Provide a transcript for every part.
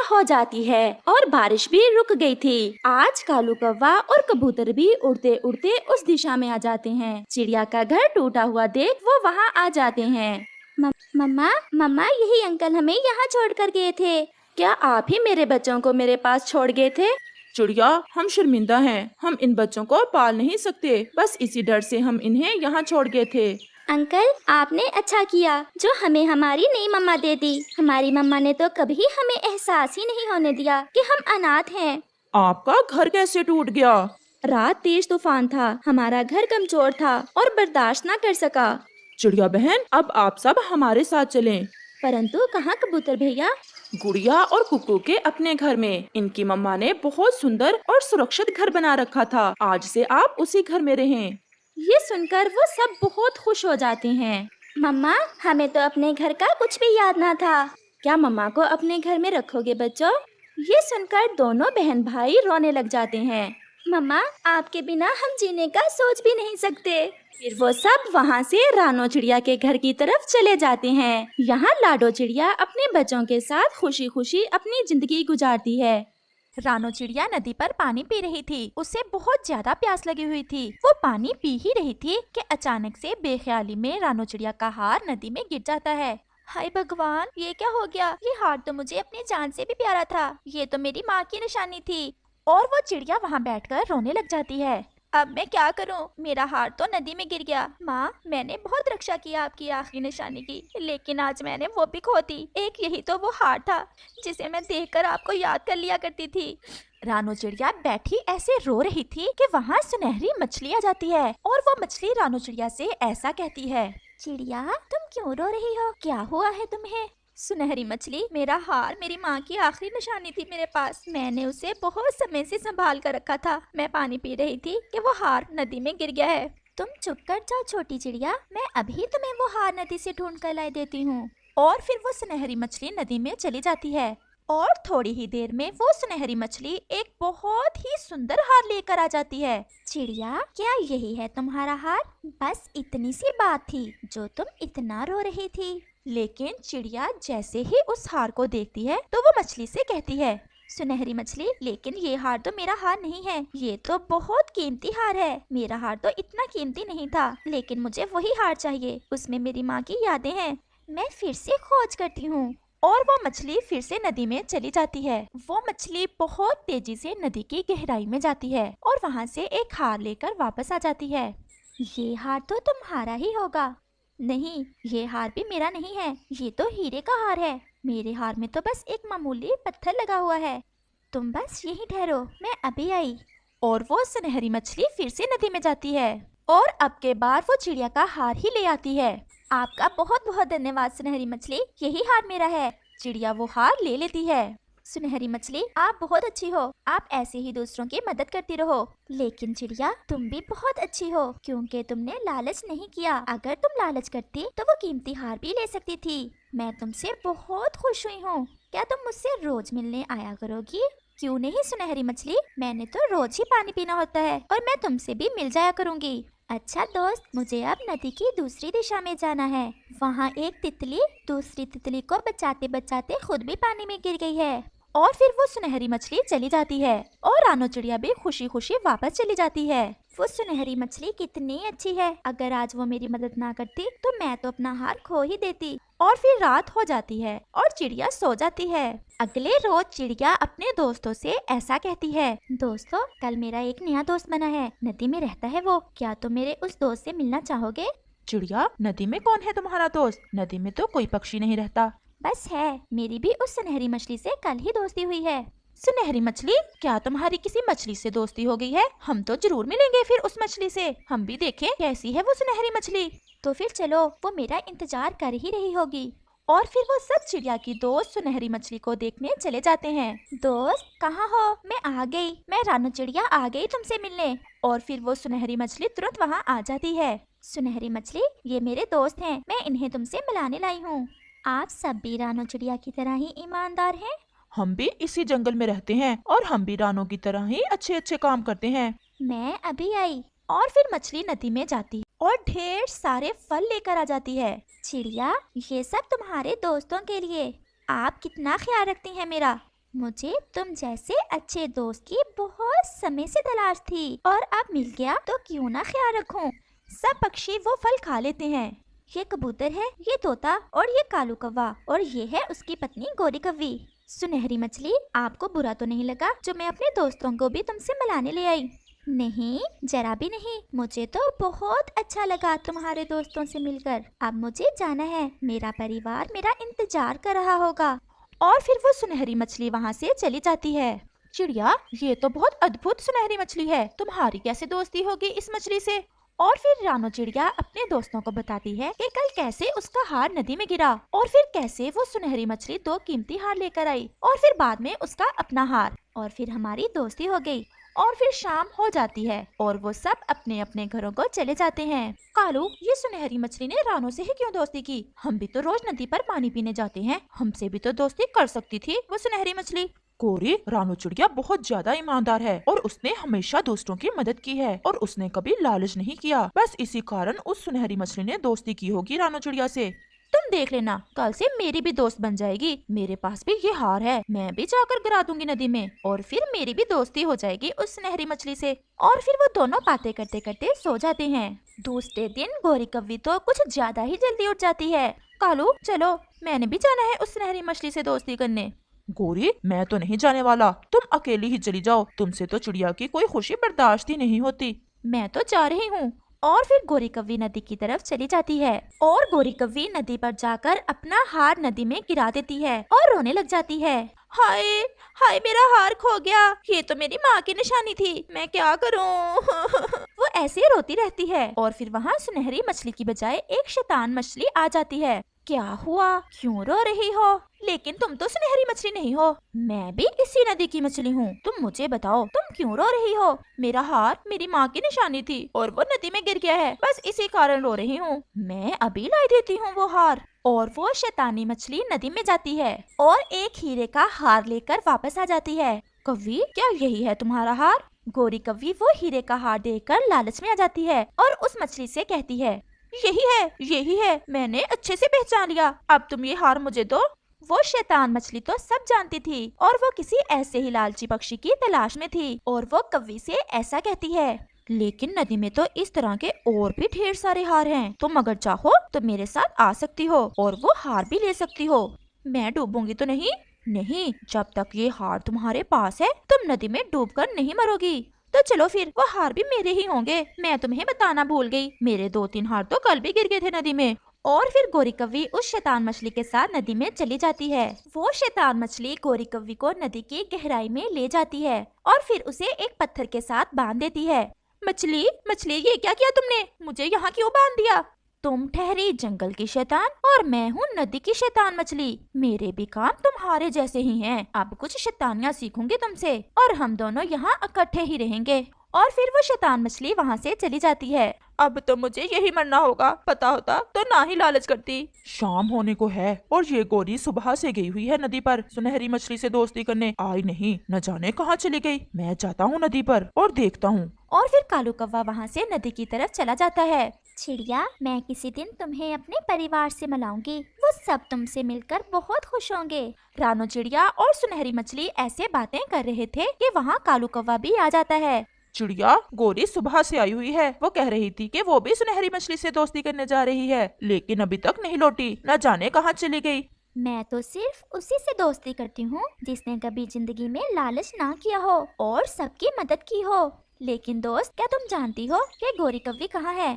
हो जाती है और बारिश भी रुक गई थी। आज कालू कौवा और कबूतर भी उड़ते उड़ते उस दिशा में आ जाते हैं। चिड़िया का घर टूटा हुआ देख वो वहाँ आ जाते हैं। मम्मा मम्मा, यही अंकल हमें यहाँ छोड़ कर गए थे। क्या आप ही मेरे बच्चों को मेरे पास छोड़ गए थे? चिड़िया, हम शर्मिंदा हैं। हम इन बच्चों को पाल नहीं सकते। बस इसी डर से हम इन्हें यहाँ छोड़ गए थे। अंकल, आपने अच्छा किया जो हमें हमारी नई मम्मा दे दी। हमारी मम्मा ने तो कभी हमें एहसास ही नहीं होने दिया कि हम अनाथ हैं। आपका घर कैसे टूट गया? रात तेज तूफान था, हमारा घर कमजोर था और बर्दाश्त न कर सका। चिड़िया बहन, अब आप सब हमारे साथ चलें। परंतु कहाँ कबूतर भैया? गुड़िया और कुकू के अपने घर में। इनकी मम्मा ने बहुत सुंदर और सुरक्षित घर बना रखा था। आज से आप उसी घर में रहें। ये सुनकर वो सब बहुत खुश हो जाते हैं। मम्मा, हमें तो अपने घर का कुछ भी याद ना था। क्या मम्मा को अपने घर में रखोगे बच्चों? ये सुनकर दोनों बहन भाई रोने लग जाते हैं। मम्मा, आपके बिना हम जीने का सोच भी नहीं सकते। फिर वो सब वहाँ से रानो चिड़िया के घर की तरफ चले जाते हैं। यहाँ लाडो चिड़िया अपने बच्चों के साथ खुशी खुशी अपनी जिंदगी गुजारती है। रानो चिड़िया नदी पर पानी पी रही थी। उसे बहुत ज्यादा प्यास लगी हुई थी। वो पानी पी ही रही थी कि अचानक से बेख्याली में रानो चिड़िया का हार नदी में गिर जाता है। हाय भगवान, ये क्या हो गया? ये हार तो मुझे अपनी जान से भी प्यारा था। ये तो मेरी माँ की निशानी थी। और वो चिड़िया वहाँ बैठकर रोने लग जाती है। अब मैं क्या करूं? मेरा हार तो नदी में गिर गया। माँ, मैंने बहुत रक्षा किया आपकी आखिरी निशानी की, लेकिन आज मैंने वो भी खो दी। एक यही तो वो हार था जिसे मैं देखकर आपको याद कर लिया करती थी। रानो चिड़िया बैठी ऐसे रो रही थी कि वहाँ सुनहरी मछली आ जाती है और वो मछली रानो चिड़िया से ऐसा कहती है, चिड़िया तुम क्यों रो रही हो? क्या हुआ है तुम्हें? सुनहरी मछली, मेरा हार मेरी माँ की आखिरी निशानी थी मेरे पास। मैंने उसे बहुत समय से संभाल कर रखा था। मैं पानी पी रही थी कि वो हार नदी में गिर गया है। तुम चुप कर जाओ छोटी चिड़िया, मैं अभी तुम्हें वो हार नदी से ढूंढ कर ला देती हूँ। और फिर वो सुनहरी मछली नदी में चली जाती है और थोड़ी ही देर में वो सुनहरी मछली एक बहुत ही सुंदर हार लेकर आ जाती है। चिड़िया, क्या यही है तुम्हारा हार? बस इतनी सी बात थी जो तुम इतना रो रही थी। लेकिन चिड़िया जैसे ही उस हार को देखती है तो वो मछली से कहती है, सुनहरी मछली, लेकिन ये हार तो मेरा हार नहीं है। ये तो बहुत कीमती हार है। मेरा हार तो इतना कीमती नहीं था, लेकिन मुझे वही हार चाहिए। उसमें मेरी माँ की यादें हैं। मैं फिर से खोज करती हूँ। और वो मछली फिर से नदी में चली जाती है। वो मछली बहुत तेजी से नदी की गहराई में जाती है और वहाँ से एक हार लेकर वापस आ जाती है। ये हार तो तुम्हारा ही होगा। नहीं, ये हार भी मेरा नहीं है। ये तो हीरे का हार है। मेरे हार में तो बस एक मामूली पत्थर लगा हुआ है। तुम बस यहीं ठहरो, मैं अभी आई। और वो सुनहरी मछली फिर से नदी में जाती है और अब के बार वो चिड़िया का हार ही ले आती है। आपका बहुत बहुत धन्यवाद सुनहरी मछली, यही हार मेरा है। चिड़िया वो हार ले लेती है। सुनहरी मछली, आप बहुत अच्छी हो। आप ऐसे ही दूसरों की मदद करती रहो। लेकिन चिड़िया, तुम भी बहुत अच्छी हो क्योंकि तुमने लालच नहीं किया। अगर तुम लालच करती तो वो कीमती हार भी ले सकती थी। मैं तुमसे बहुत खुश हुई हूँ। क्या तुम मुझसे रोज मिलने आया करोगी? क्यों नहीं सुनहरी मछली, मैंने तो रोज ही पानी पीना होता है और मैं तुमसे भी मिल जाया करूँगी। अच्छा दोस्त, मुझे अब नदी की दूसरी दिशा में जाना है। वहाँ एक तितली दूसरी तितली को बचाते बचाते खुद भी पानी में गिर गई है। और फिर वो सुनहरी मछली चली जाती है और रानो चिड़िया भी खुशी खुशी वापस चली जाती है। वो सुनहरी मछली कितनी अच्छी है। अगर आज वो मेरी मदद ना करती तो मैं तो अपना हार खो ही देती। और फिर रात हो जाती है और चिड़िया सो जाती है। अगले रोज चिड़िया अपने दोस्तों से ऐसा कहती है, दोस्तों, कल मेरा एक नया दोस्त बना है। नदी में रहता है वो। क्या तुम मेरे उस दोस्त से मिलना चाहोगे? चिड़िया, नदी में कौन है तुम्हारा दोस्त? नदी में तो कोई पक्षी नहीं रहता। बस है, मेरी भी उस सुनहरी मछली से कल ही दोस्ती हुई है। सुनहरी मछली, क्या तुम्हारी किसी मछली से दोस्ती हो गई है? हम तो जरूर मिलेंगे फिर उस मछली से। हम भी देखें कैसी है वो सुनहरी मछली। तो फिर चलो, वो मेरा इंतजार कर ही रही होगी। और फिर वो सब चिड़िया की दोस्त सुनहरी मछली को देखने चले जाते हैं। दोस्त, कहाँ हो? मैं आ गई। मैं रानो चिड़िया आ गई तुमसे मिलने। और फिर वो सुनहरी मछली तुरंत वहाँ आ जाती है। सुनहरी मछली, ये मेरे दोस्त हैं। मैं इन्हें तुमसे मिलाने लाई हूँ। आप सब भी रानो चिड़िया की तरह ही ईमानदार हैं? हम भी इसी जंगल में रहते हैं और हम भी रानों की तरह ही अच्छे अच्छे काम करते हैं। मैं अभी आई। और फिर मछली नदी में जाती है और ढेर सारे फल लेकर आ जाती है। चिड़िया, ये सब तुम्हारे दोस्तों के लिए। आप कितना ख्याल रखती हैं मेरा। मुझे तुम जैसे अच्छे दोस्त की बहुत समय से तलाश थी और अब मिल गया तो क्यों ना ख्याल रखूं। सब पक्षी वो फल खा लेते हैं। ये कबूतर है, ये तोता और ये कालू कौवा और ये है उसकी पत्नी गोरी कव्वी। सुनहरी मछली, आपको बुरा तो नहीं लगा जो मैं अपने दोस्तों को भी तुमसे मिलाने ले आई? नहीं, जरा भी नहीं। मुझे तो बहुत अच्छा लगा तुम्हारे दोस्तों से मिलकर। अब मुझे जाना है, मेरा परिवार मेरा इंतजार कर रहा होगा। और फिर वो सुनहरी मछली वहाँ से चली जाती है। चिड़िया, ये तो बहुत अद्भुत सुनहरी मछली है, तुम्हारी कैसे दोस्ती होगी इस मछली से? और फिर रानो चिड़िया अपने दोस्तों को बताती है कि कल कैसे उसका हार नदी में गिरा और फिर कैसे वो सुनहरी मछली 2 कीमती हार लेकर आई और फिर बाद में उसका अपना हार और फिर हमारी दोस्ती हो गई। और फिर शाम हो जाती है और वो सब अपने अपने घरों को चले जाते हैं। कालू, ये सुनहरी मछली ने रानो से ही क्यों दोस्ती की? हम भी तो रोज नदी पर पानी पीने जाते हैं, हमसे भी तो दोस्ती कर सकती थी वो सुनहरी मछली। कोरी, रानो चिड़िया बहुत ज्यादा ईमानदार है और उसने हमेशा दोस्तों की मदद की है और उसने कभी लालच नहीं किया। बस इसी कारण उस सुनहरी मछली ने दोस्ती की होगी रानो चिड़िया से। तुम देख लेना, कल से मेरी भी दोस्त बन जाएगी। मेरे पास भी ये हार है, मैं भी जाकर गिरा दूंगी नदी में और फिर मेरी भी दोस्ती हो जाएगी उस सुनहरी मछली से। और फिर वो दोनों बातें करते करते सो जाते हैं। दूसरे दिन गोरी कव्वी तो कुछ ज्यादा ही जल्दी उठ जाती है। कालू, चलो, मैंने भी जाना है उस सुनहरी मछली से दोस्ती करने। गोरी, मैं तो नहीं जाने वाला, तुम अकेली ही चली जाओ, तुमसे तो चिड़िया की कोई खुशी बर्दाश्त ही नहीं होती। मैं तो जा रही हूँ। और फिर गोरी कव्वी नदी की तरफ चली जाती है और गोरी कव्वी नदी पर जाकर अपना हार नदी में गिरा देती है और रोने लग जाती है। हाय हाय, मेरा हार खो गया, ये तो मेरी माँ की निशानी थी, मैं क्या करूँ? वो ऐसे रोती रहती है और फिर वहाँ सुनहरी मछली की बजाय एक शैतान मछली आ जाती है। क्या हुआ, क्यों रो रही हो? लेकिन तुम तो सुनहरी मछली नहीं हो, मैं भी इसी नदी की मछली हूँ। तुम मुझे बताओ, तुम क्यों रो रही हो? मेरा हार मेरी माँ की निशानी थी और वो नदी में गिर गया है, बस इसी कारण रो रही हूँ। मैं अभी ला देती हूँ वो हार। और वो शैतानी मछली नदी में जाती है और एक हीरे का हार लेकर वापस आ जाती है। कव्वी, क्या यही है तुम्हारा हार? गोरी कव्वी वो हीरे का हार देखकर लालच में आ जाती है और उस मछली से कहती है, यही है, मैंने अच्छे से पहचान लिया, अब तुम ये हार मुझे दो। वो शैतान मछली तो सब जानती थी और वो किसी ऐसे ही लालची पक्षी की तलाश में थी और वो कव्वी से ऐसा कहती है, लेकिन नदी में तो इस तरह के और भी ढेर सारे हार हैं, तुम अगर चाहो तो मेरे साथ आ सकती हो और वो हार भी ले सकती हो। मैं डूबूंगी तो नहीं? नहीं, जब तक ये हार तुम्हारे पास है तुम नदी में डूबकर नहीं मरोगी। तो चलो फिर, वो हार भी मेरे ही होंगे। मैं तुम्हें बताना भूल गई, मेरे 2-3 हार तो कल भी गिर गए थे नदी में। और फिर गोरी कव्वी उस शैतान मछली के साथ नदी में चली जाती है। वो शैतान मछली गोरी कव्वी को नदी की गहराई में ले जाती है और फिर उसे एक पत्थर के साथ बांध देती है। मछली, ये क्या किया तुमने? मुझे यहाँ क्यों बांध दिया? तुम ठहरी जंगल की शैतान और मैं हूँ नदी की शैतान मछली, मेरे भी काम तुम्हारे जैसे ही हैं। अब कुछ शैतानियाँ सीखूंगी तुमसे और हम दोनों यहाँ इकट्ठे ही रहेंगे। और फिर वो शैतान मछली वहाँ से चली जाती है। अब तो मुझे यही मरना होगा, पता होता तो ना ही लालच करती। शाम होने को है और ये गोरी सुबह से गई हुई है नदी पर सुनहरी मछली से दोस्ती करने, आई नहीं, न जाने कहाँ चली गई। मैं जाता हूँ नदी पर और देखता हूँ। और फिर कालू कौवा वहाँ से नदी की तरफ चला जाता है। चिड़िया, मैं किसी दिन तुम्हें अपने परिवार से मिलाऊंगी, वो सब तुमसे मिलकर बहुत खुश होंगे। रानो चिड़िया और सुनहरी मछली ऐसे बातें कर रहे थे कि वहाँ कालू कौवा भी आ जाता है। चिड़िया, गोरी सुबह से आई हुई है, वो कह रही थी कि वो भी सुनहरी मछली से दोस्ती करने जा रही है, लेकिन अभी तक नहीं लौटी, न जाने कहाँ चली गई। मैं तो सिर्फ उसी से दोस्ती करती हूँ जिसने कभी जिंदगी में लालच ना किया हो और सबकी मदद की हो। लेकिन दोस्त, क्या तुम जानती हो कि गोरी कव्वी कहाँ है?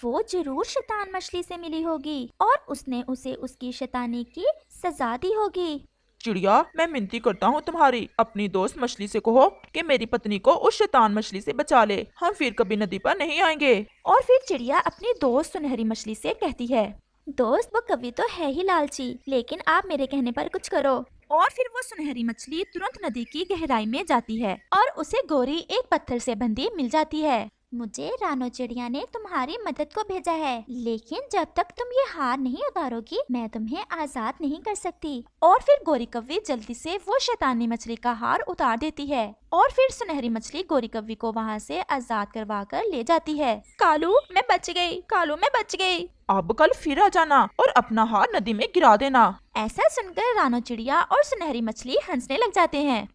वो जरूर शैतान मछली से मिली होगी और उसने उसे उसकी शैतानी की सजा दी होगी। चिड़िया, मैं मिनती करता हूँ तुम्हारी, अपनी दोस्त मछली से कहो कि मेरी पत्नी को उस शैतान मछली से बचा ले, हम फिर कभी नदी पर नहीं आएंगे। और फिर चिड़िया अपनी दोस्त सुनहरी मछली से कहती है, दोस्त, वो कव्वी तो है ही लालची, लेकिन आप मेरे कहने पर कुछ करो। और फिर वो सुनहरी मछली तुरंत नदी की गहराई में जाती है और उसे गोरी एक पत्थर से बंधी मिल जाती है। मुझे रानो चिड़िया ने तुम्हारी मदद को भेजा है, लेकिन जब तक तुम ये हार नहीं उतारोगी मैं तुम्हें आजाद नहीं कर सकती। और फिर गोरी कव्वी जल्दी से वो शैतानी मछली का हार उतार देती है और फिर सुनहरी मछली गोरी कव्वी को वहाँ से आजाद करवा कर ले जाती है। कालू मैं बच गई, कालू मैं बच गई। अब कल फिर आ जाना और अपना हार नदी में गिरा देना। ऐसा सुनकर रानो चिड़िया और सुनहरी मछली हंसने लग जाते हैं।